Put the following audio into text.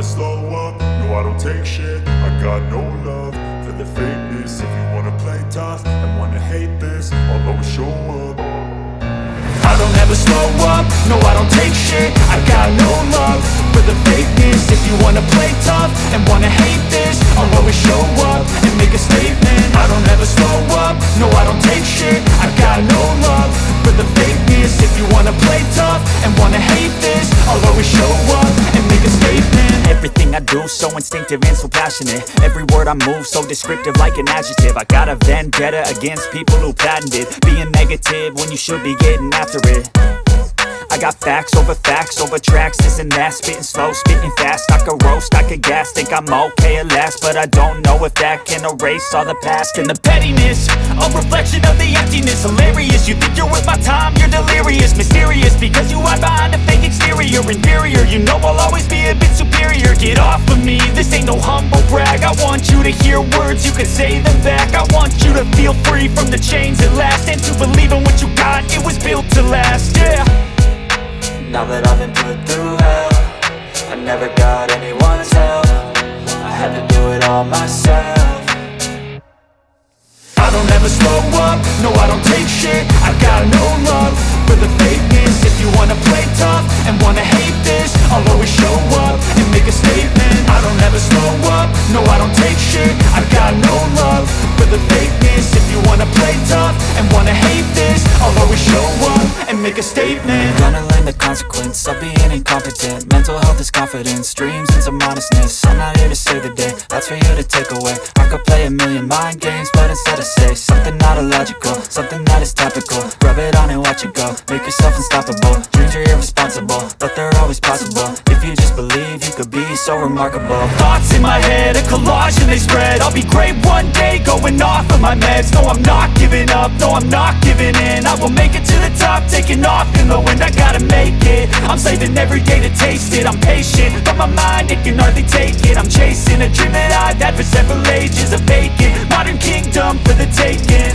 slow up, no I don't take shit. I got no love for the fakeness. If you wanna play tough and wanna hate this, I'll always show up. I don't ever slow up, no I don't take shit. I got no love for the fakeness. If you wanna play tough and wanna hate this, I'll always show up and make a statement. I don't ever slow up, no I don't take shit. I got no love for the fakeness. If you wanna play tough and wanna hate this, I'll always show up and make a statement. Everything I do so instinctive and so passionate. Every word I move so descriptive like an adjective. I got a vendetta against people who patented being negative when you should be getting after it. I got facts over tracks, this and that. Spitting slow, spitting fast, I could roast, I could gas. Think I'm okay at last, but I don't know if that can erase all the past. And the pettiness, a reflection of the emptiness. Hilarious, you think you're worth my time, you're delirious. Mysterious, because you hide behind a fake exterior. Inferior, you know I'll always be a bit superior. Get off of me, this ain't no humble brag. I want you to hear words, you can say them back. I want you to feel free from the chains at last, and to believe in what you got, it was built to last, yeah. Now that I've been put through hell, I never got anyone's help. I had to do it all myself. I don't ever slow up, no I don't take shit. I got no love for the fakeness. If you wanna play tough and wanna hate this, I'll always show up and make a statement. I don't ever slow up, no I don't take shit. I got no love for the fakeness. If you wanna play tough and wanna hate this, I'll always show up and make a statement. Gonna learn the consequence of being incompetent. Mental health is confidence, dreams and some honestness. I'm not here to save the day, that's for you to take away. I could play a million mind games, but instead I say something not illogical, something that is topical. Rub it on and watch it go, make yourself unstoppable. Dreams are irresponsible, but they're always possible. If you just believe, you could be so remarkable. Thoughts in my head, a collage and they spread. I'll be great one day, going off of my meds. No, I'm not giving up, no, I'm not giving in. I will make it to the top, taking off in the wind. I gotta make it, I'm saving every day to taste it. I'm patient, but my mind, it can hardly take it. I'm chasing a dream that I've had for several ages. A vacant, modern kingdom for the taking.